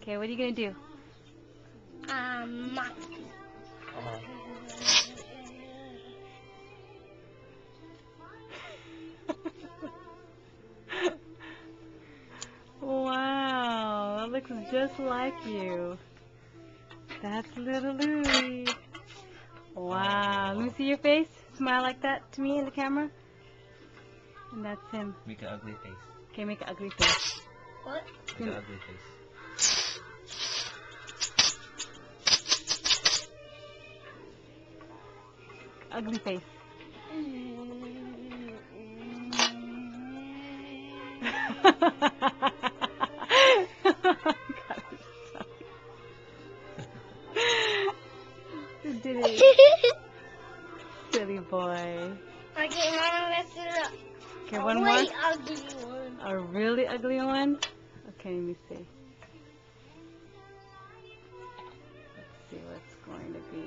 Okay, what are you gonna do? Wow, that looks just like you. That's little Louie. Wow, let me see your face. Smile like that to me in the camera. And that's him. Make an ugly face. Okay, make an ugly face. What? Make an ugly face. Ugly face. You did it. Silly boy. Okay, Mama, let's do it. Okay, A one more. really ugly one. A really ugly one? Okay, let me see. Let's see what's going to be.